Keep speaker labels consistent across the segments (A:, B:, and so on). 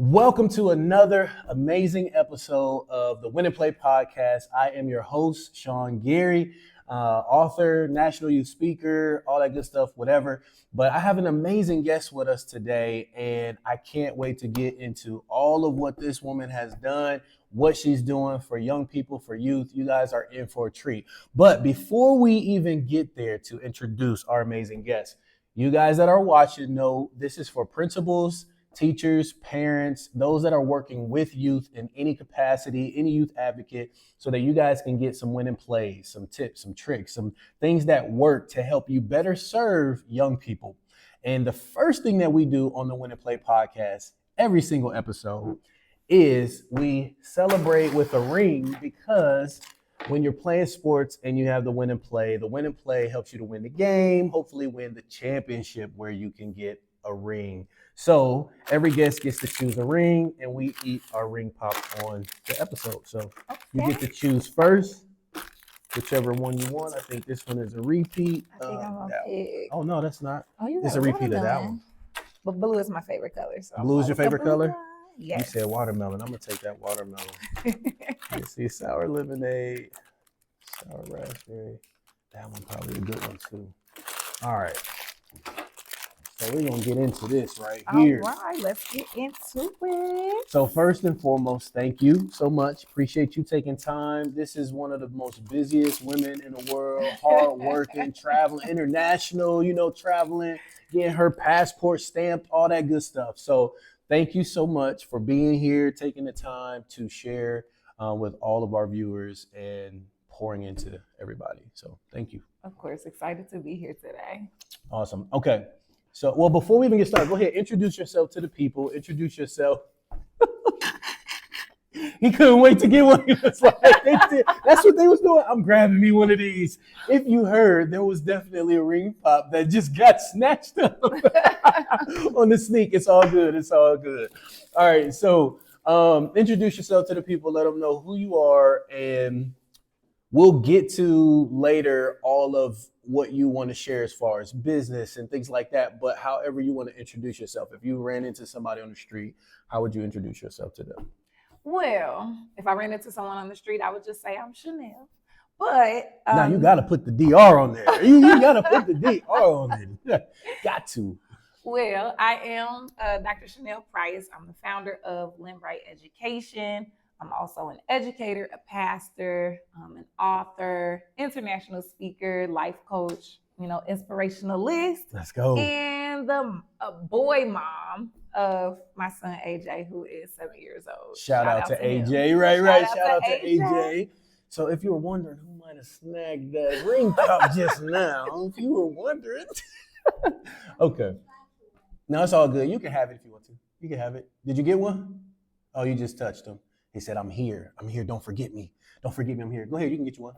A: Welcome to another amazing episode of the Win and Play podcast. I am your host, Sean Gary, author, national youth speaker, all that good stuff, whatever. But I have an amazing guest with us today, and I can't wait to get into all of what this woman has done, what she's doing for young people, for youth. You guys are in for a treat. But before we even get there to introduce our amazing guest, you guys that are watching know this is for principals, teachers, parents, those that are working with youth in any capacity, any youth advocate, so that you guys can get some win and plays, some tips, some tricks, some things that work to help you better serve young people. And the first thing that we do on the Win and Play podcast, every single episode, is we celebrate with a ring, because when you're playing sports and you have the win and play helps you to win the game, hopefully win the championship where you can get a ring. So every guest gets to choose a ring, and we eat our ring pop on the episode. So you get to choose first, whichever one you want. I think this one is a repeat.
B: I think I'm gonna pick.
A: Oh no, that's not.
B: Oh, you
A: It's a repeat of that one.
B: But blue is my favorite color. So
A: Blue is your favorite color?
B: Yes.
A: You said watermelon. I'm gonna take that watermelon. Let's see, sour lemonade, sour raspberry. That one probably a good one too. All right. So we're going to get into this right here.
B: All right, let's get into it.
A: So first and foremost, thank you so much. Appreciate you taking time. This is one of the most busiest women in the world, hard working, traveling, international, traveling, getting her passport stamped, all that good stuff. So thank you so much for being here, taking the time to share with all of our viewers and pouring into everybody. So thank you.
B: Of course, excited to be here today.
A: Awesome. Okay. So, well, before we even get started, go ahead, introduce yourself to the people. Introduce yourself. He couldn't wait to get one. He was like, that's what they was doing. I'm grabbing me one of these. If you heard, there was definitely a ring pop that just got snatched up on the sneak. It's all good. It's all good. All right. So introduce yourself to the people. Let them know who you are. And we'll get to later all of what you want to share as far as business and things like that. But however you want to introduce yourself, if you ran into somebody on the street, how would you introduce yourself to them?
B: Well, if I ran into someone on the street, I would just say I'm Chenelle. But
A: now you got to put the DR on there. You got to put the DR on there. Got to.
B: Well, I am Dr. Chenelle Price. I'm the founder of Limbright Education. I'm also an educator, a pastor, an author, international speaker, life coach, inspirationalist.
A: Let's go.
B: And the boy mom of my son, AJ, who is 7 years old.
A: Shout out to AJ. Right. Shout out to AJ. So if you were wondering who might have snagged that ring cup just now, if you were wondering. Okay. No, it's all good. You can have it if you want to. You can have it. Did you get one? Oh, you just touched him. He said, I'm here. Don't forget me. Don't forget me. I'm here. Go ahead. You can get you one.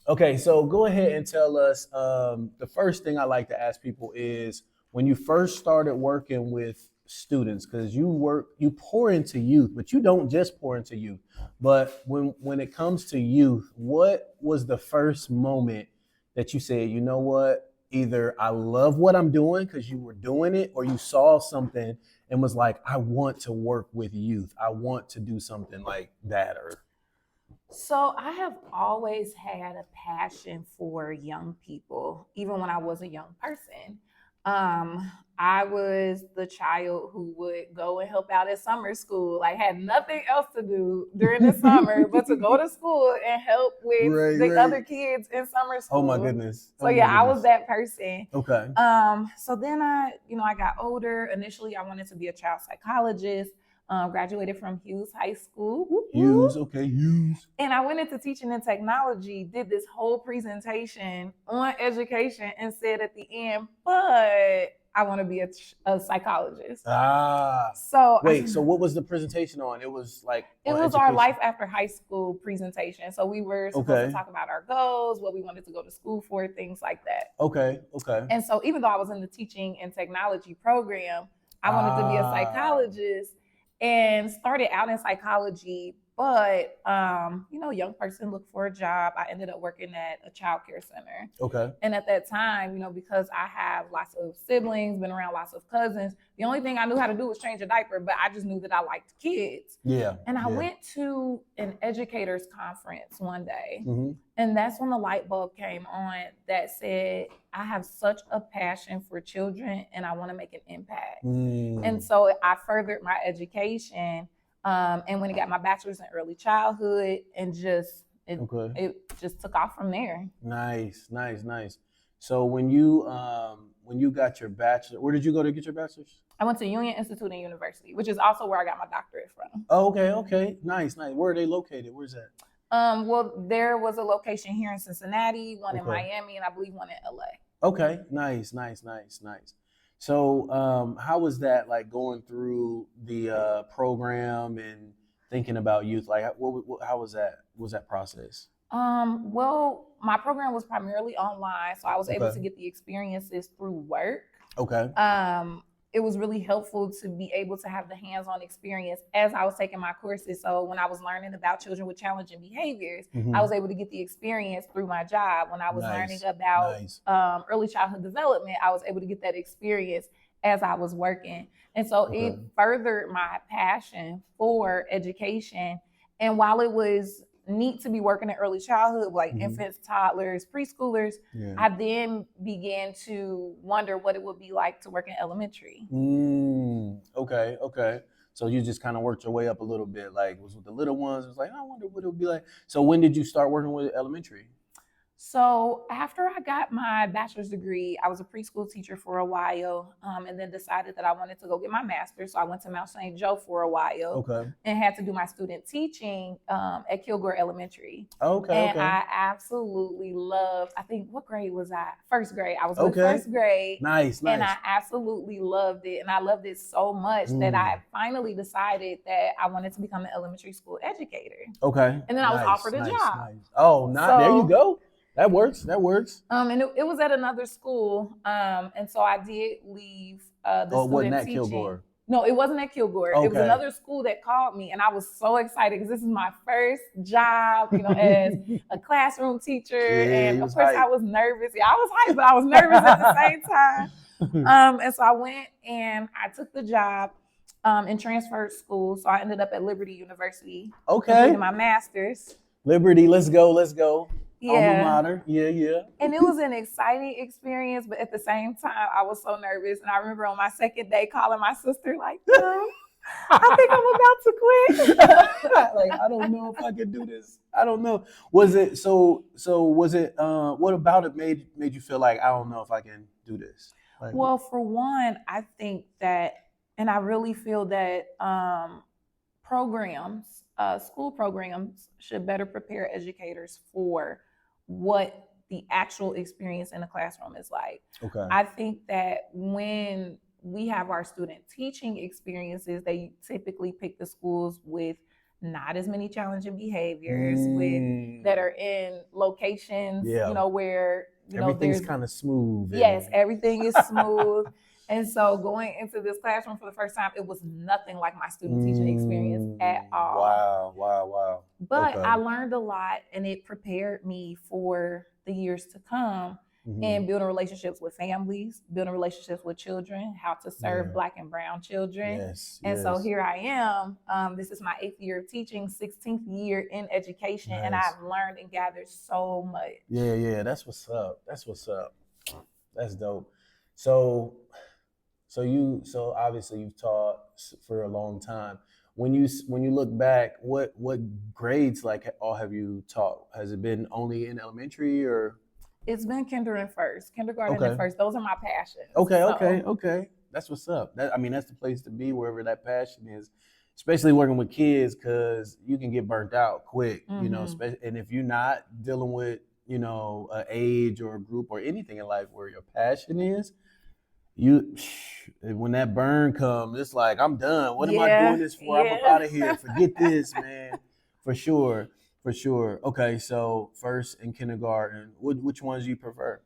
A: Okay. So go ahead and tell us. The first thing I like to ask people is when you first started working with students, because you pour into youth, but you don't just pour into youth. But when it comes to youth, what was the first moment that you said, you know what? Either I love what I'm doing because you were doing it, or you saw something and was like, I want to work with youth. I want to do something like that.
B: So I have always had a passion for young people, even when I was a young person. I was the child who would go and help out at summer school. I had nothing else to do during the summer but to go to school and help with other kids in summer school.
A: Oh my goodness.
B: I was that person.
A: Okay.
B: So then I got older. Initially, I wanted to be a child psychologist. Graduated from Hughes High School.
A: Hughes.
B: And I went into teaching and technology, did this whole presentation on education and said at the end, but I want to be a psychologist. So
A: what was the presentation on? It was like
B: it was education. Our life after high school presentation. So we were supposed to talk about our goals, what we wanted to go to school for, things like that.
A: Okay.
B: And so even though I was in the teaching and technology program, I wanted to be a psychologist and started out in psychology, But young person look for a job. I ended up working at a child care center.
A: Okay.
B: And at that time, because I have lots of siblings, been around lots of cousins, the only thing I knew how to do was change a diaper, but I just knew that I liked kids.
A: Yeah.
B: And I went to an educators conference one day,
A: Mm-hmm.
B: and that's when the light bulb came on that said, I have such a passion for children and I want to make an impact. And so I furthered my education and when I got my bachelor's in early childhood, and it just took off from there.
A: Nice. So when you got your bachelor, where did you go to get your bachelor's?
B: I went to Union Institute and University, which is also where I got my doctorate from.
A: Oh, okay. Nice. Where are they located? Where's that?
B: Well, there was a location here in Cincinnati, one in Miami, and I believe one in LA.
A: Okay, nice. So, how was that like going through the program and thinking about youth? Like, how was that? What was that process?
B: Well, my program was primarily online, so I was able to get the experiences through work.
A: Okay.
B: It was really helpful to be able to have the hands-on experience as I was taking my courses. So when I was learning about children with challenging behaviors, I was able to get the experience through my job. When I was learning about early childhood development, I was able to get that experience as I was working. And so it furthered my passion for education. And while it was neat to be working in early childhood, like infants, toddlers, preschoolers, I then began to wonder what it would be like to work in elementary.
A: Okay. So you just kind of worked your way up a little bit, like was with the little ones. It was like, I wonder what it would be like. So when did you start working with elementary?
B: So after I got my bachelor's degree, I was a preschool teacher for a while, and then decided that I wanted to go get my master's. So I went to Mount St. Joe for a while and had to do my student teaching at Kilgore Elementary. And I absolutely loved, I think, what grade was I? First grade. I was in first grade.
A: Nice.
B: And I absolutely loved it. And I loved it so much that I finally decided that I wanted to become an elementary school educator.
A: Okay.
B: And then I was offered a job.
A: Oh, there you go. That works.
B: And it was at another school. And so I did leave the student teaching.
A: Kilgore?
B: No, it wasn't at Kilgore. It was another school that called me, and I was so excited because this is my first job, as a classroom teacher. And of course, I was nervous. I was hyped, but I was nervous at the same time. And so I went and I took the job and transferred school. So I ended up at Liberty University. Completing my master's.
A: Liberty, let's go.
B: Yeah.
A: Alma mater. Yeah.
B: And it was an exciting experience, but at the same time, I was so nervous. And I remember on my second day calling my sister like, I think I'm about to quit.
A: Like, I don't know if I can do this. I don't know. Was it what about it made you feel like, I don't know if I can do this? Like,
B: well, for one, I think that, and I really feel that school programs should better prepare educators for what the actual experience in the classroom is like. I think that when we have our student teaching experiences, they typically pick the schools with not as many challenging behaviors, that are in locations, where
A: everything's kind of smooth.
B: Yes, everything is smooth. And so going into this classroom for the first time, it was nothing like my student teaching experience at all.
A: Wow.
B: But I learned a lot, and it prepared me for the years to come and building relationships with families, building relationships with children, how to serve Black and brown children. So here I am. This is my 8th year of teaching, 16th year in education, and I've learned and gathered so much.
A: Yeah. That's what's up. That's dope. So obviously you've taught for a long time. When you look back, what grades all have you taught? Has it been only in elementary or?
B: It's been kindergarten and first. Those are my passions.
A: Okay. That's what's up. That's the place to be, wherever that passion is, especially working with kids, because you can get burnt out quick, and if you're not dealing with, an age or a group or anything in life where your passion is, when that burn comes, it's like, I'm done. What am I doing this for? I'm up out of here. Forget this, man. For sure. Okay, so first and kindergarten, which ones do you prefer?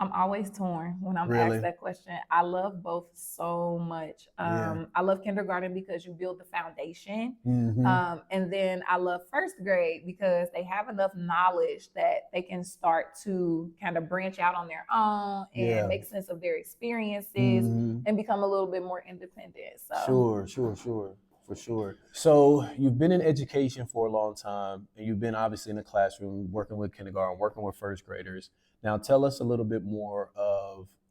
B: I'm always torn when I'm
A: Really?
B: asked that question. I love both so much.
A: Yeah.
B: I love kindergarten because you build the foundation.
A: Mm-hmm.
B: And then I love first grade because they have enough knowledge that they can start to kind of branch out on their own and
A: Yeah.
B: make sense of their experiences
A: Mm-hmm.
B: and become a little bit more independent. So
A: Sure. For sure. So you've been in education for a long time, and you've been obviously in the classroom working with kindergarten, working with first graders. Now tell us a little bit more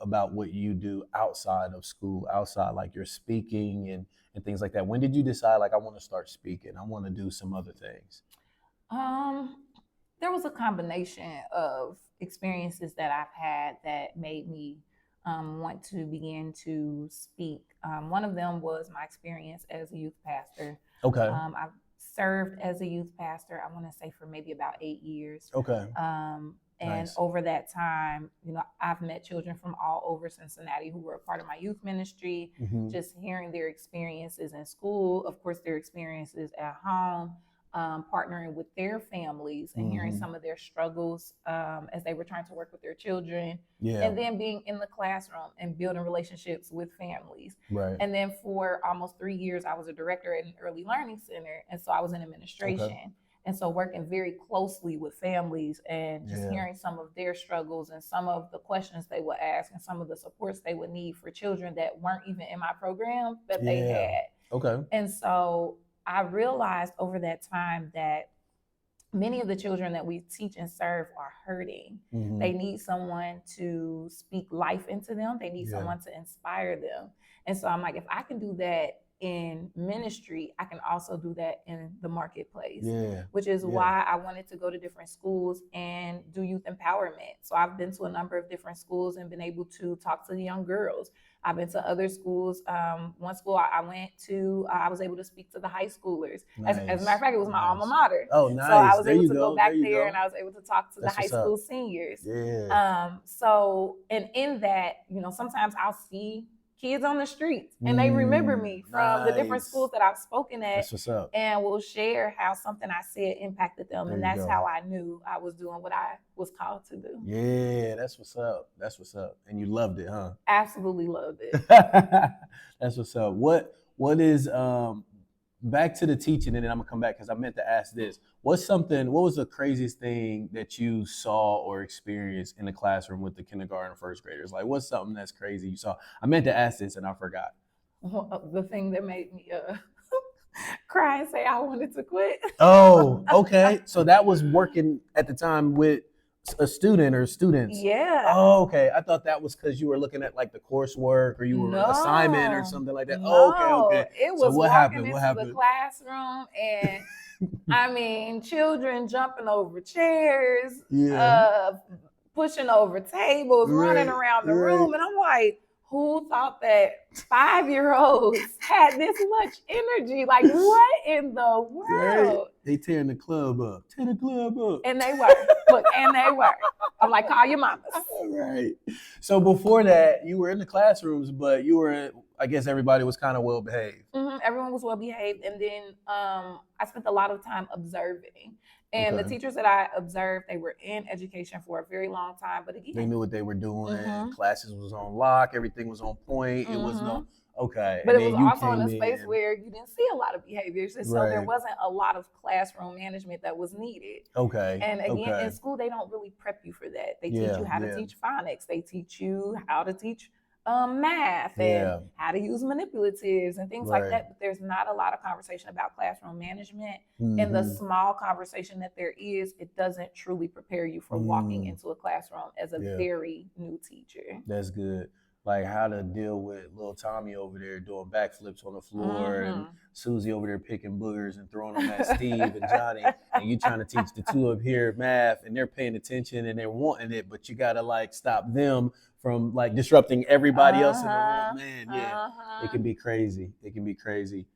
A: about what you do outside of school, outside like your speaking and things like that. When did you decide like I want to start speaking? I want to do some other things.
B: um there was a combination of experiences that I've had that made me want to begin to speak. One of them was my experience as a youth pastor.
A: Okay.
B: I've served as a youth pastor, I want to say, for maybe about 8 years.
A: Okay.
B: And
A: Nice.
B: over that time, I've met children from all over Cincinnati who were a part of my youth ministry,
A: Mm-hmm.
B: just hearing their experiences in school, of course, their experiences at home, partnering with their families and hearing some of their struggles as they were trying to work with their children.
A: Yeah.
B: And then being in the classroom and building relationships with families.
A: Right.
B: And then for almost 3 years, I was a director at an early learning center. And so I was in administration.
A: Okay.
B: And so working very closely with families and just hearing some of their struggles and some of the questions they would ask and some of the supports they would need for children that weren't even in my program that they had.
A: Okay.
B: And so I realized over that time that many of the children that we teach and serve are hurting.
A: Mm-hmm.
B: They need someone to speak life into them. They need someone to inspire them. And so I'm like, if I can do that in ministry, I can also do that in the marketplace, which is why I wanted to go to different schools and do youth empowerment. So I've been to a number of different schools and been able to talk to the young girls. I've been to other schools. One school I went to, I was able to speak to the high schoolers.
A: Nice.
B: As a matter of fact, it was my alma mater.
A: Oh, nice.
B: So I was
A: there
B: able
A: you
B: to go back there and I was able to talk to the high school seniors.
A: Yeah.
B: So, and in that, sometimes I'll see kids on the streets and they remember me from the different schools that I've spoken at.
A: That's what's up.
B: And will share how something I said impacted them. And that's how I knew I was doing what I was called to do.
A: Yeah, that's what's up. That's what's up. And you loved it, huh?
B: Absolutely loved it.
A: That's what's up. What is back to the teaching, and then I'm gonna come back because I meant to ask this. What was the craziest thing that you saw or experienced in the classroom with the kindergarten and first graders? Like, what's something that's crazy you saw? I meant to ask this and I forgot.
B: The thing that made me cry and say I wanted to quit.
A: Oh, okay. So that was working at the time with a student or students.
B: Yeah.
A: Oh, okay. I thought that was because you were looking at like the coursework or you were assignment or something like that.
B: No.
A: Oh, okay.
B: It was
A: so what
B: walking
A: happened?
B: into the classroom and I mean, children jumping over chairs, pushing over tables, running around the room. And I'm like, who thought that 5-year-olds had this much energy? Like, what in the world?
A: Right. They tearing the club up. Tear the club up.
B: And they were. Look, and they were. I'm like, call your mamas.
A: Right. So before that, you were in the classrooms, but you were, I guess everybody was kind of well behaved.
B: Mm-hmm. Everyone was well behaved. And then I spent a lot of time observing. And the teachers that I observed, they were in education for a very long time. But again,
A: they knew what they were doing. Classes was on lock. Everything was on point. It was
B: But it was also in a space where you didn't see a lot of behaviors. And so there wasn't a lot of classroom management that was needed.
A: Okay.
B: And again, in school, they don't really prep you for that. They teach you how to teach phonics. They teach you how to teach math and how to use manipulatives and things like that. But there's not a lot of conversation about classroom management. And the small conversation that there is, it doesn't truly prepare you for walking into a classroom as a very new teacher.
A: That's good. Like how to deal with little Tommy over there doing backflips on the floor and Susie over there picking boogers and throwing them at Steve and Johnny. And you trying to teach the two up here math and they're paying attention and they're wanting it, but you got to like stop them from like disrupting everybody else in the room. Man, it can be crazy. It can be crazy.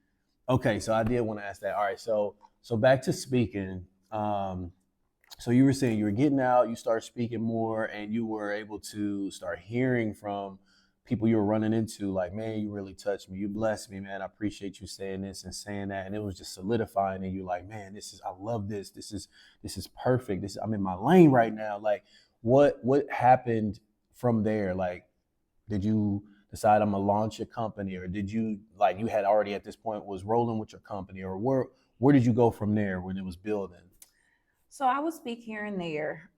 A: Okay, so I did want to ask that. All right, so back to speaking. So you were saying you were getting out, you started speaking more, and you were able to start hearing from people you were running into, like, man, you really touched me. You blessed me, man. I appreciate you saying this and saying that. And it was just solidifying in you, like, man, I love this. This is perfect. I'm in my lane right now. Like, what happened from there, like, did you decide I'm gonna launch a company, or did you like you had already at this point was rolling with your company, or where did you go from there when it was building?
B: So I would speak here and there.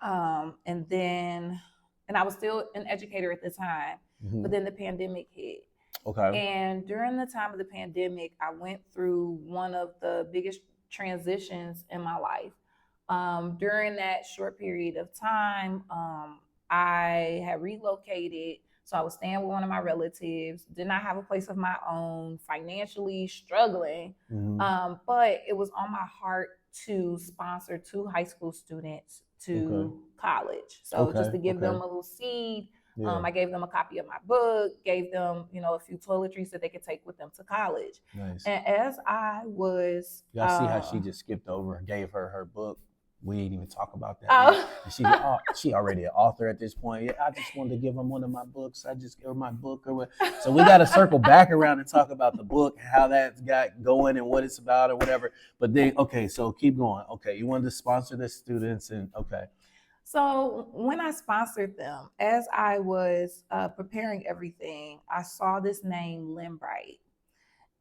B: And I was still an educator at the time, but
A: Hmm.
B: then the pandemic hit.
A: Okay.
B: And during the time of the pandemic, I went through one of the biggest transitions in my life. During that short period of time, I had relocated. So I was staying with one of my relatives, did not have a place of my own, financially struggling.
A: Hmm.
B: But it was on my heart to sponsor two high school students
A: Okay.
B: to college. So just
A: Okay.
B: to give them
A: Okay.
B: a little seed.
A: Yeah.
B: I gave them a copy of my book, gave them, a few toiletries that they could take with them to college.
A: Nice.
B: And as I was,
A: Y'all see how she just skipped over and gave her book? We didn't even talk about that.
B: oh,
A: She already an author at this point. Yeah, I just wanted to give them one of my books. I just gave her my book or what. So we got to circle back around and talk about the book, how that's got going and what it's about or whatever. But then, okay, so keep going. Okay, you wanted to sponsor the students and okay.
B: So when I sponsored them, as I was preparing everything, I saw this name, Limbright.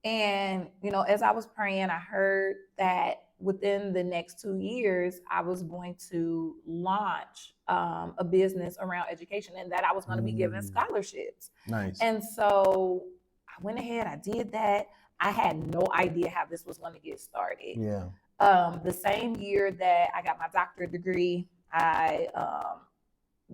B: And, as I was praying, I heard that within the next 2 years, I was going to launch a business around education and that I was going to be given scholarships.
A: Nice.
B: And so I went ahead, I did that. I had no idea how this was going to get started.
A: Yeah.
B: The same year that I got my doctorate degree, I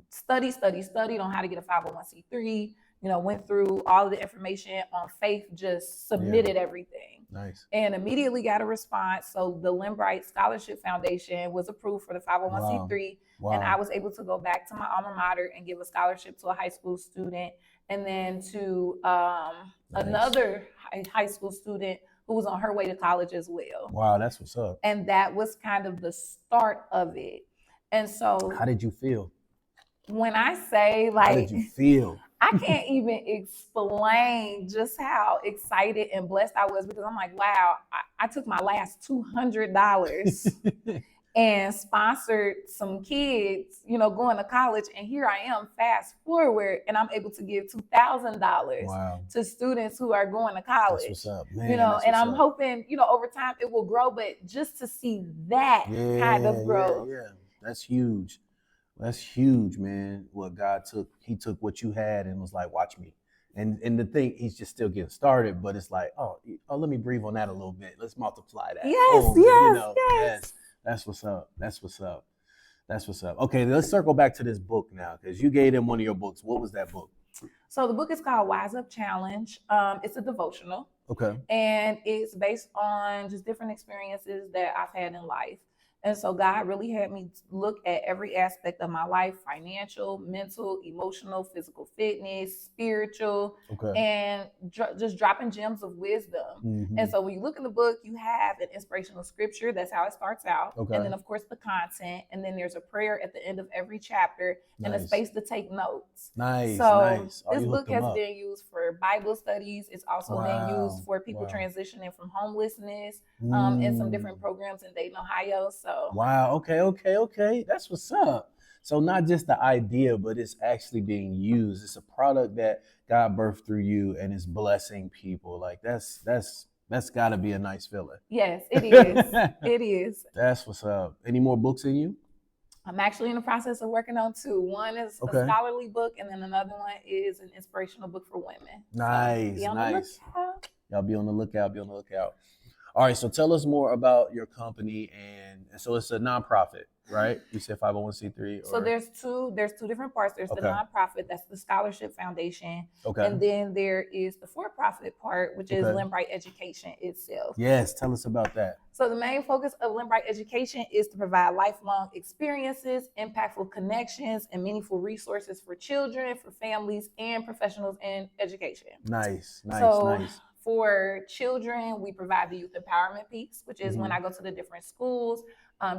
B: studied on how to get a 501c3, went through all of the information on faith, just submitted everything.
A: Nice.
B: And immediately got a response. So the Limbright Scholarship Foundation was approved for the 501c3.
A: Wow.
B: And I was able to go back to my alma mater and give a scholarship to a high school student, and then to another high school student who was on her way to college as well.
A: Wow, that's what's up.
B: And that was kind of the start of it. And so
A: how did you feel?
B: When I say, like,
A: how did you feel?
B: I can't even explain just how excited and blessed I was, because I'm like, wow, I took my last $200 and sponsored some kids, going to college. And here I am, fast forward, and I'm able to give $2,000 to students who are going to college.
A: That's what's up, man.
B: And I'm hoping, over time it will grow, but just to see that kind of growth.
A: Yeah. That's huge. That's huge, man. What God took, he took what you had and was like, watch me. And the thing, he's just still getting started, but it's like, oh, let me breathe on that a little bit. Let's multiply that.
B: Yes.
A: That's what's up. That's what's up. That's what's up. Okay, let's circle back to this book now, because you gave them one of your books. What was that book?
B: So the book is called Wise Up Challenge. It's a devotional.
A: Okay.
B: And it's based on just different experiences that I've had in life. And so God really had me look at every aspect of my life: financial, mental, emotional, physical fitness, spiritual, and just dropping gems of wisdom. Mm-hmm. And so when you look in the book, you have an inspirational scripture. That's how it starts out. And then, of course, the content. And then there's a prayer at the end of every chapter and a space to take notes. So this book has been used for Bible studies. It's also been used for people transitioning from homelessness in some different programs in Dayton, Ohio. So.
A: Wow. Okay. That's what's up. So not just the idea, but it's actually being used. It's a product that God birthed through you and is blessing people. Like that's got to be a nice feeling.
B: Yes, it is. It is.
A: That's what's up. Any more books in you?
B: I'm actually in the process of working on two. One is a scholarly book, and then another one is an inspirational book for women.
A: Nice. Y'all be on the lookout. All right, so tell us more about your company, and so it's a nonprofit, right? You said 501c3.
B: So there's two different parts. There's the nonprofit, that's the Scholarship Foundation, and then there is the for-profit part, which is Limbright Education itself.
A: Yes, tell us about that.
B: So the main focus of Limbright Education is to provide lifelong experiences, impactful connections, and meaningful resources for children, for families, and professionals in education.
A: Nice.
B: For children, we provide the youth empowerment piece, which is when I go to the different schools,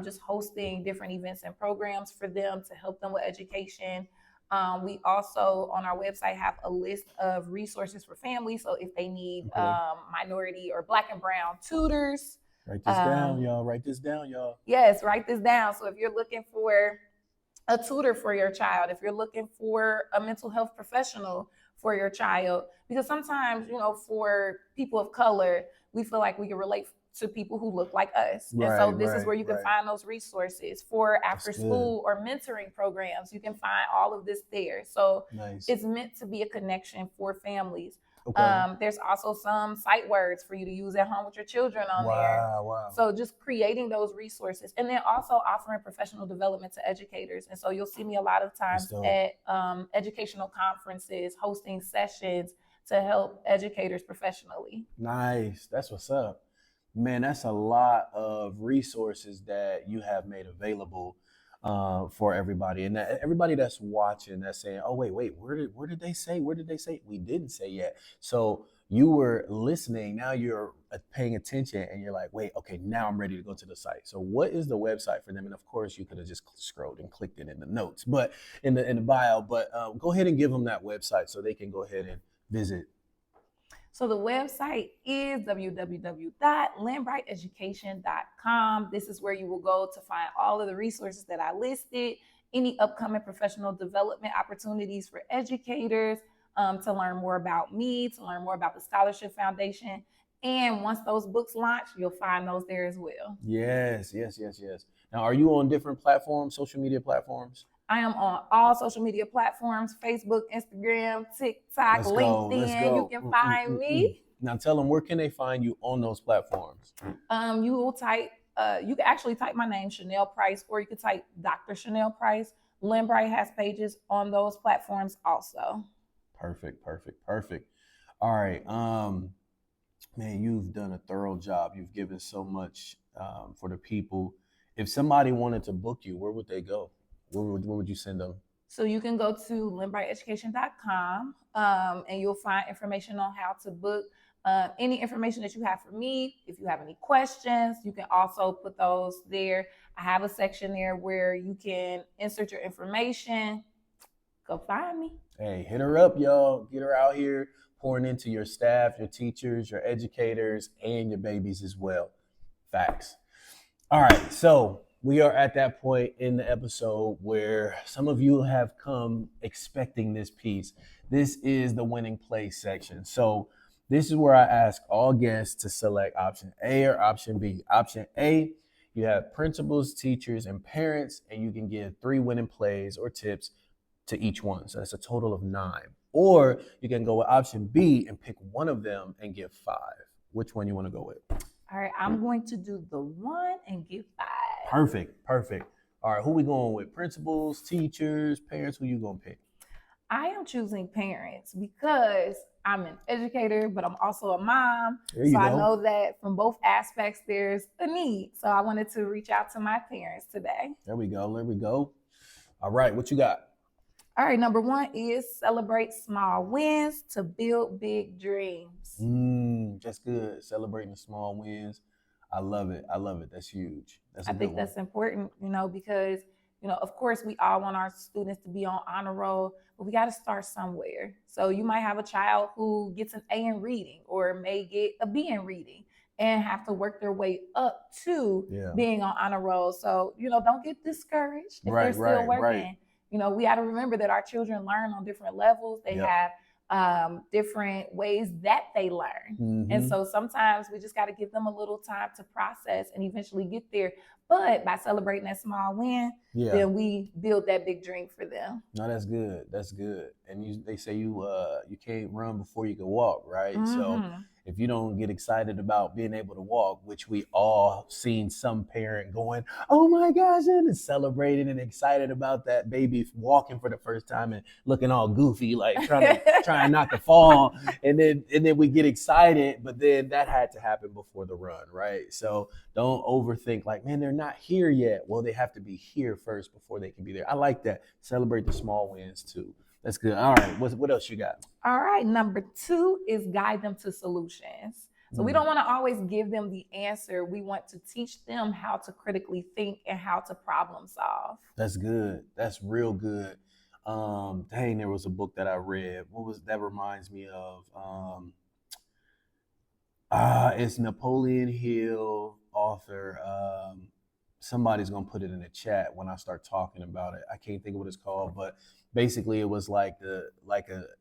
B: just hosting different events and programs for them to help them with education. We also, on our website, have a list of resources for families. So if they need minority or Black and brown tutors.
A: Write this down, y'all.
B: Yes, write this down. So if you're looking for a tutor for your child, if you're looking for a mental health professional for your child, because sometimes, for people of color, we feel like we can relate to people who look like us. And
A: Right,
B: so this is
A: right,
B: where you can
A: right.
B: find those resources for
A: That's
B: after
A: good.
B: school or mentoring programs. You can find all of this there. So
A: Nice.
B: it's meant to be a connection for families.
A: Okay.
B: There's also some sight words for you to use at home with your children on there.
A: Wow, wow.
B: So just creating those resources, and then also offering professional development to educators. And so you'll see me a lot of
A: That's
B: times
A: dope.
B: at educational conferences, hosting sessions to help educators professionally.
A: Nice. That's what's up. Man, that's a lot of resources that you have made available for everybody, and that everybody that's watching, that's saying, "Oh, wait, where did they say? Where did they say?" We didn't say yet. So you were listening. Now you're paying attention, and you're like, "Wait, okay, now I'm ready to go to the site." So what is the website for them? And of course, you could have just scrolled and clicked it in the notes, but in the bio. But go ahead and give them that website so they can go ahead and visit.
B: So the website is www.landbrighteducation.com. This is where you will go to find all of the resources that I listed, any upcoming professional development opportunities for educators, to learn more about me, to learn more about the Scholarship Foundation. And once those books launch, you'll find those there as well.
A: Yes, yes, yes, yes. Now, are you on different platforms, social media platforms?
B: I am on all social media platforms: Facebook, Instagram, TikTok,
A: Let's go. Let's
B: LinkedIn. You
A: go.
B: can find me.
A: Now tell them, where can they find you on those platforms?
B: You will type, you can actually type my name, Chenelle Price, or you can type Dr. Chenelle Price. Limbright has pages on those platforms also.
A: Perfect, perfect, perfect. All right. Man, you've done a thorough job. You've given so much for the people. If somebody wanted to book you, where would they go? Where would you send them?
B: So you can go to limbrighteducation.com, and you'll find information on how to book. Any information that you have for me, if you have any questions, you can also put those there. I have a section there where you can insert your information. Go find me.
A: Hey, hit her up, y'all. Get her out here pouring into your staff, your teachers, your educators, and your babies as well. Facts. All right, so we are at that point in the episode where some of you have come expecting this piece. This is the winning place section. So this is where I ask all guests to select option A or option B. Option A, you have principals, teachers, and parents, and you can give 3 winning plays or tips to each one. So that's a total of 9. Or you can go with option B and pick one of them and give 5. Which one you want to go with?
B: All right, I'm going to do the 1 and give 5.
A: Perfect, perfect. All right, who we going with? Principals, teachers, parents? Who you gonna pick?
B: I am choosing parents because I'm an educator, but I'm also a mom.
A: There you
B: So
A: go.
B: I know that from both aspects, there's a need. So I wanted to reach out to my parents today.
A: There we go. There we go. All right, what you got?
B: All right, number 1 is celebrate small wins to build big dreams.
A: That's good. Celebrating the small wins. I love it. I love it. That's huge. That's a
B: I
A: good
B: think
A: one.
B: that's important, because, of course, we all want our students to be on honor roll, but we got to start somewhere. So you might have a child who gets an A in reading or may get a B in reading and have to work their way up to being on honor roll. So, don't get discouraged if they're still working. We got to remember that our children learn on different levels. They have different ways that they learn. And so sometimes we just got to give them a little time to process and eventually get there. But by celebrating that small win, then we build that big dream for them.
A: No, that's good. That's good. And they say you can't run before you can walk, right? So if you don't get excited about being able to walk, which we all seen some parent going, "Oh my gosh," and celebrating and excited about that baby walking for the first time and looking all goofy, like trying not to fall. And then we get excited, but then that had to happen before the run, right? So don't overthink like, man, they're not here yet. Well, they have to be here first before they can be there. I like that. Celebrate the small wins too. That's good. All right. What else you got?
B: All right. Number 2 is guide them to solutions. So we don't want to always give them the answer. We want to teach them how to critically think and how to problem solve.
A: That's good. That's real good. Dang, there was a book that I read. What was that? Reminds me of it's Napoleon Hill author. somebody's gonna put it in the chat when I start talking about it. I can't think of what it's called, but basically it was like a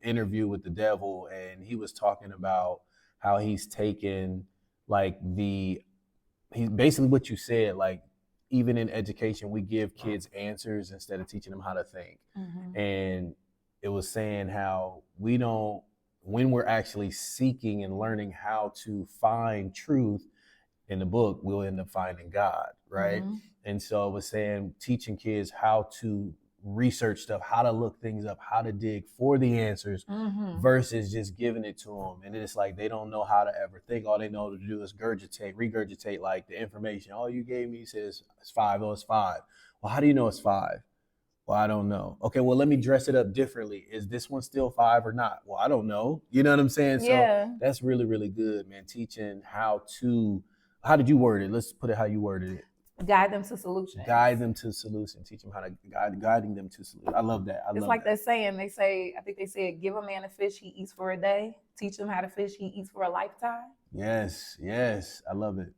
A: interview with the devil, and he was talking about how he's taken like he's basically what you said, like even in education we give kids answers instead of teaching them how to think. And it was saying how we don't, when we're actually seeking and learning how to find truth in the book, we'll end up finding God, right? And so it was saying teaching kids how to research stuff, how to look things up, how to dig for the answers versus just giving it to them. And it's like they don't know how to ever think. All they know to do is regurgitate like the information. Oh, you gave me says it's 5. Oh, it's 5. Well, how do you know it's 5? Well, I don't know. Okay, well, let me dress it up differently. Is this one still 5 or not? Well, I don't know. You know what I'm saying?
B: Yeah.
A: So that's really, really good, man. Teaching how did you word it? Let's put it how you worded it.
B: Guide them to solutions.
A: Guide them to solution. Teach them how to guiding them to solution. I love that.
B: It's like that saying. They say, I think they said, give a man a fish he eats for a day. Teach him how to fish he eats for a lifetime.
A: Yes. I love it.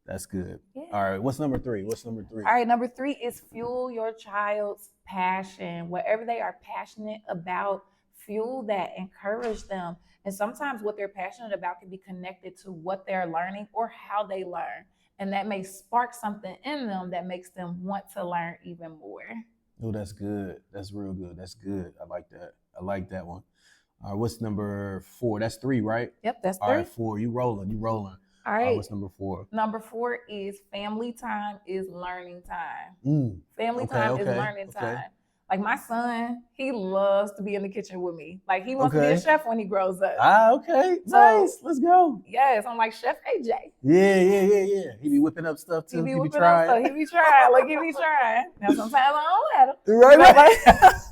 A: That's good. Yeah. All right. What's number 3? All
B: right. Number 3 is fuel your child's passion. Whatever they are passionate about, fuel that, encourage them. And sometimes what they're passionate about can be connected to what they're learning or how they learn. And that may spark something in them that makes them want to learn even more.
A: Oh, that's good. That's real good. That's good. I like that one. All right, what's number 4? That's 3, right?
B: Yep, that's 3.
A: All right, 4. You rolling.
B: All right.
A: What's number 4?
B: Number 4 is family time is learning time. Family time is learning time. Like my son, he loves to be in the kitchen with me. Like he wants to be a chef when he grows up.
A: Okay. So, nice. Let's go.
B: Yes, I'm like Chef AJ.
A: Yeah. He be whipping up stuff too.
B: He be trying. He be trying. Now sometimes I don't
A: let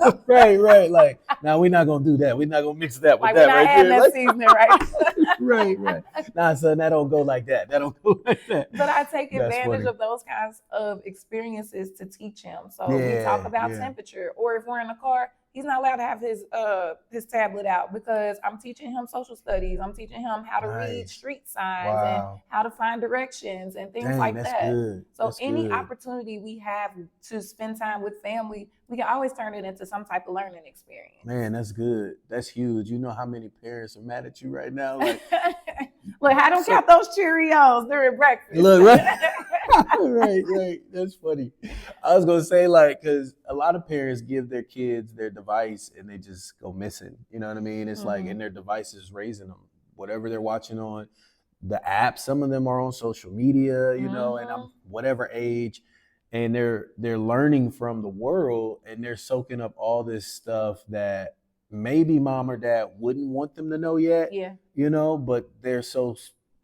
A: him. Right. Like now we're not gonna do that. We're not gonna mix that with
B: like
A: that
B: we're not
A: right
B: adding
A: there.
B: That seasoning,
A: right. Nah, son, that don't go like that.
B: But I take advantage of those kinds of experiences to teach him. So we talk about temperature. Or if we're in the car, he's not allowed to have his tablet out because I'm teaching him social studies. I'm teaching him how to read street signs and how to find directions and things like that.
A: Good.
B: So any opportunity we have to spend time with family, we can always turn it into some type of learning experience.
A: Man, that's good. That's huge. You know how many parents are mad at you right now? Like,
B: look, I don't count those Cheerios during breakfast.
A: Look, right. That's funny. I was gonna say, like, because a lot of parents give their kids their device and they just go missing. You know what I mean? It's like, and their device is raising them. Whatever they're watching on the app, some of them are on social media, you know, and I'm whatever age, and they're learning from the world and they're soaking up all this stuff that maybe mom or dad wouldn't want them to know yet.
B: Yeah.
A: You know, but they're so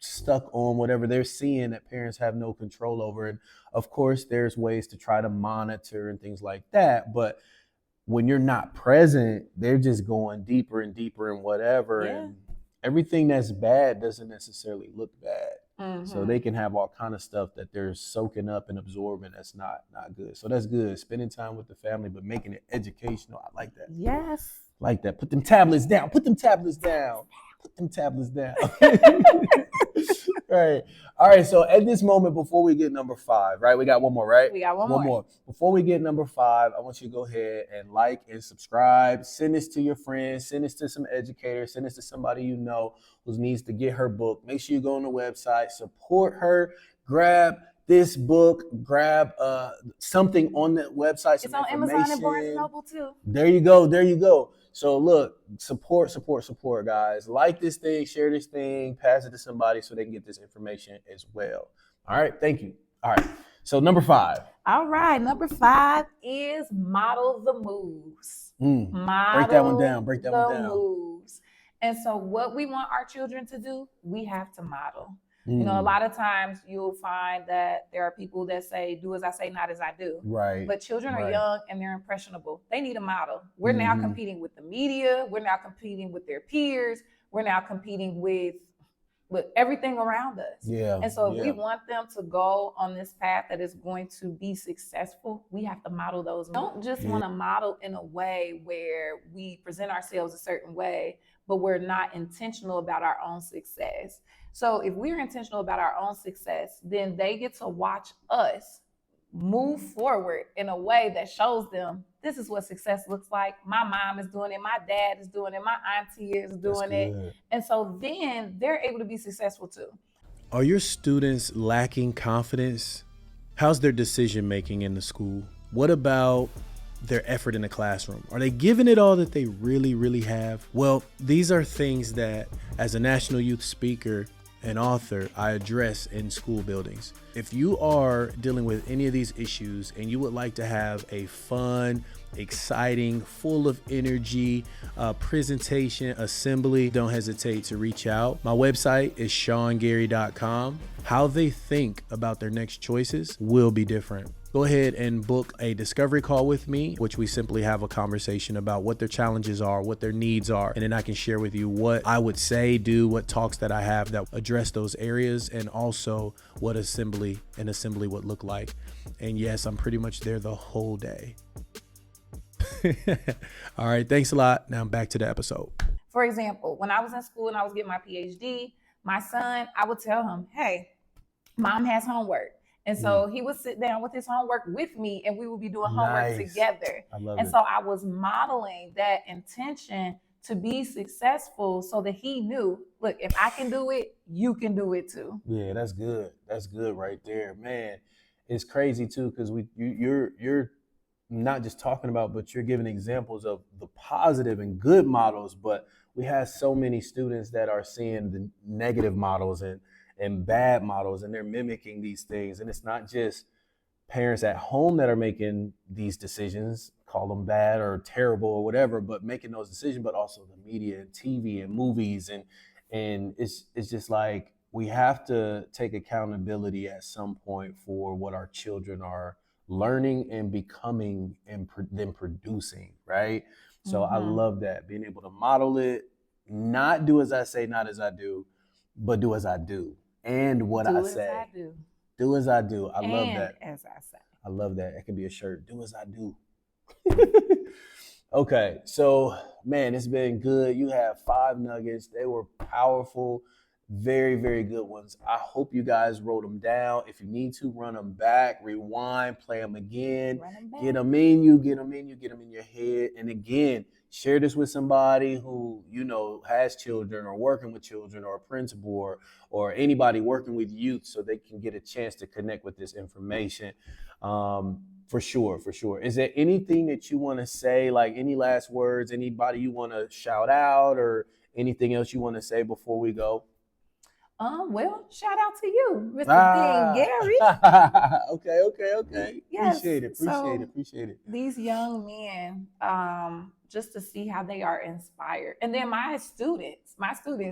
A: stuck on whatever they're seeing that parents have no control over. And of course, there's ways to try to monitor and things like that. But when you're not present, they're just going deeper and deeper and whatever. Yeah. And everything that's bad doesn't necessarily look bad. So they can have all kind of stuff that they're soaking up and absorbing that's not good. So that's good. Spending time with the family, but making it educational. I like that.
B: Yes.
A: Like that. Put them tablets down. Right. All right. So at this moment, before we get number 5, right? We got one more, right?
B: We got one more.
A: Before we get number 5, I want you to go ahead and like and subscribe. Send this to your friends. Send this to some educators. Send this to somebody you know who needs to get her book. Make sure you go on the website, support her, grab this book, grab something on the website.
B: It's on Amazon and Barnes & Noble too.
A: There you go. So look, support, guys. Like this thing, share this thing, pass it to somebody so they can get this information as well. All right, thank you. All right, so number 5.
B: All right, number 5 is model the moves.
A: Break that one down.
B: Moves. And so what we want our children to do, we have to model. You know, a lot of times you'll find that there are people that say, do as I say, not as I do.
A: Right.
B: But children are young and they're impressionable. They need a model. We're now competing with the media. We're now competing with their peers. We're now competing with with everything around us.
A: Yeah.
B: And so if we want them to go on this path that is going to be successful, we have to model those. We don't just want to model in a way where we present ourselves a certain way, but we're not intentional about our own success. So if we're intentional about our own success, then they get to watch us move forward in a way that shows them this is what success looks like. My mom is doing it. My dad is doing it. My auntie is doing it. And so then they're able to be successful too.
A: Are your students lacking confidence? How's their decision making in the school? What about their effort in the classroom? Are they giving it all that they really, really have? Well, these are things that as a national youth speaker and author, I address in school buildings. If you are dealing with any of these issues and you would like to have a fun, exciting, full of energy presentation, assembly, don't hesitate to reach out. My website is SeanGary.com. How they think about their next choices will be different. Go ahead and book a discovery call with me, which we simply have a conversation about what their challenges are, what their needs are, and then I can share with you what I would say, do, what talks that I have that address those areas, and also what an assembly would look like. And yes, I'm pretty much there the whole day. All right, thanks a lot. Now back to the episode.
B: For example, when I was in school and I was getting my PhD, my son, I would tell him, hey, mom has homework. And so he would sit down with his homework with me and we would be doing homework together. And so I was modeling that intention to be successful so that he knew, look, if I can do it, you can do it too. Yeah, that's good. That's good right there, man. It's crazy too, because you're not just talking about, but you're giving examples of the positive and good models. But we have so many students that are seeing the negative models and bad models, and they're mimicking these things. And it's not just parents at home that are making these decisions, call them bad or terrible or whatever, but making those decisions, but also the media and TV and movies. And it's just like, we have to take accountability at some point for what our children are learning and becoming and then producing, right? So I love that, being able to model it, not do as I say, not as I do, but do as I do. And what I say. Do as I do. I love that. As I say. I love that. It could be a shirt. Do as I do. Okay, so man, it's been good. You have 5 nuggets. They were powerful, very, very good ones. I hope you guys wrote them down. If you need to, run them back, rewind, play them again, get them in you, get them in your head. And again, share this with somebody who, you know, has children or working with children or a principal or anybody working with youth so they can get a chance to connect with this information. For sure. Is there anything that you want to say, like any last words, anybody you want to shout out or anything else you want to say before we go? Well, shout out to you, Mr. Dean Gary. Okay. Yes. Appreciate it. These young men, just to see how they are inspired. And then my students,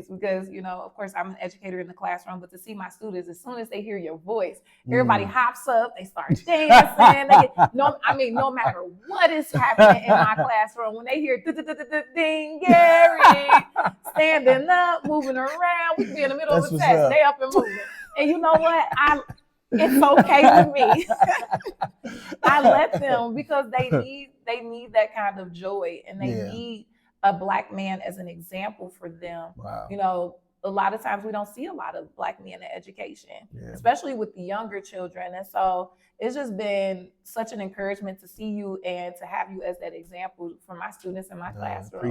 B: because, you know, of course, I'm an educator in the classroom, but to see my students, as soon as they hear your voice, everybody hops up, they start dancing. No matter what is happening in my classroom, when they hear Dean Gary standing up, moving around, we can be in the middle of a test, they up and moving. And you know what? It's okay with me. I let them, because they need that kind of joy, and they need a Black man as an example for them. Wow. You know, a lot of times we don't see a lot of Black men in education, especially with the younger children. And so it's just been such an encouragement to see you and to have you as that example for my students in my classroom.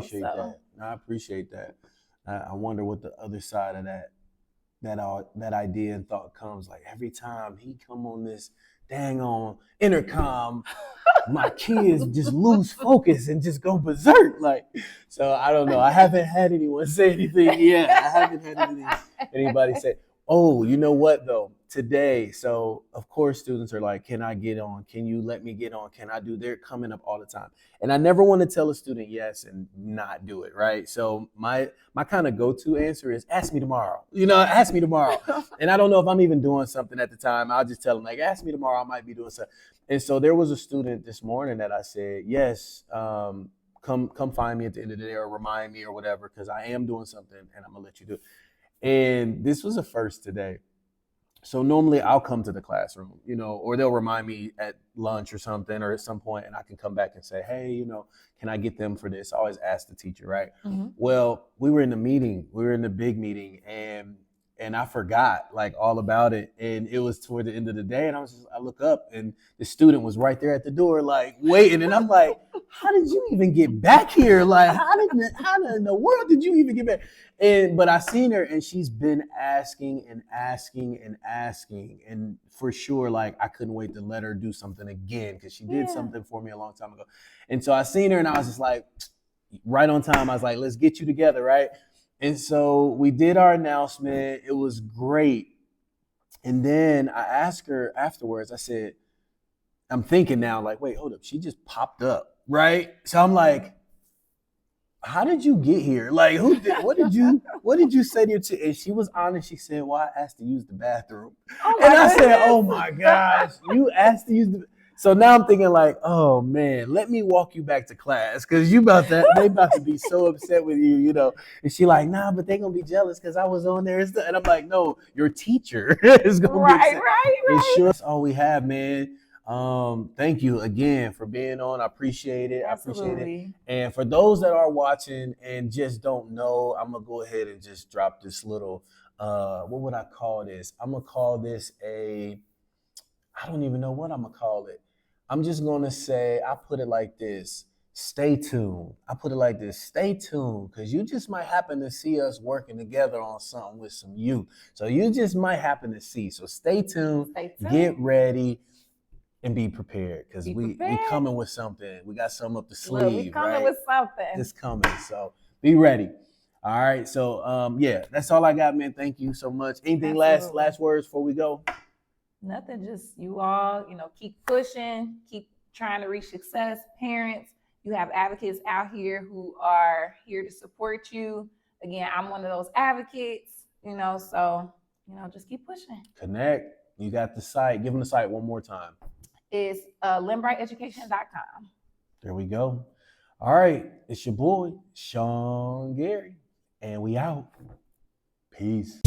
B: I appreciate that. I wonder what the other side of that idea and thought comes. Like, every time he come on this dang on intercom, my kids just lose focus and just go berserk. Like, so I don't know. I haven't had anyone say anything yet. I haven't had anybody say, oh, you know what though? Today, so of course students are like, can I get on? Can you let me get on? Can I do? They're coming up all the time. And I never want to tell a student yes and not do it, right? So my kind of go-to answer is ask me tomorrow. Ask me tomorrow. And I don't know if I'm even doing something at the time. I'll just tell them, like, ask me tomorrow. I might be doing something. And so there was a student this morning that I said, yes, come find me at the end of the day or remind me or whatever, because I am doing something and I'm gonna let you do it.
A: And this was a first today. So normally I'll come to the classroom, or they'll remind me at lunch or something or at some point, and I can come back and say, hey, can I get them for this? I always ask the teacher, right?
B: Mm-hmm.
A: Well, we were in the big meeting, and I forgot like all about it. And it was toward the end of the day, and I look up and the student was right there at the door, like waiting. And I'm like, how did you even get back here? Like, how in the world did you even get back? But I seen her, and she's been asking and asking and asking, and for sure, like I couldn't wait to let her do something again because she did something for me a long time ago. And so I seen her, and I was just like, right on time. I was like, let's get you together, right? And so we did our announcement. It was great. And then I asked her afterwards. I said, I'm thinking now, like, wait, hold up. She just popped up, right? So I'm like, how did you get here? Like, what did you say to your And she was honest. She said, well, I asked to use the bathroom. And I said, oh my gosh, you asked to use the So now I'm thinking like, oh man, let me walk you back to class because they about to be so upset with you, And she like, nah, but they gonna be jealous because I was on there and stuff. And I'm like, no, your teacher is gonna be upset. Right. Sure, that's all we have, man. Thank you again for being on. I appreciate it.
B: Absolutely.
A: I appreciate it. And for those that are watching and just don't know, I'm gonna go ahead and just drop this little. What would I call this? I'm gonna call this I don't even know what I'm gonna call it. I'm just gonna say, I put it like this. Stay tuned. I put it like this. Stay tuned, because you just might happen to see us working together on something with some youth. So you just might happen to see. So stay tuned. Get ready. And be prepared, because we coming with something. We got something up the sleeve. Look, we coming with something. It's coming. So be ready. All right. So that's all I got, man. Thank you so much. Anything last words before we go?
B: Nothing. Just you all, keep pushing, keep trying to reach success. Parents, you have advocates out here who are here to support you. Again, I'm one of those advocates, so just keep pushing.
A: Connect. You got the site. Give them the site one more time.
B: It's limbrighteducation.com.
A: There we go. All right. It's your boy, Sean Gary, and we out. Peace.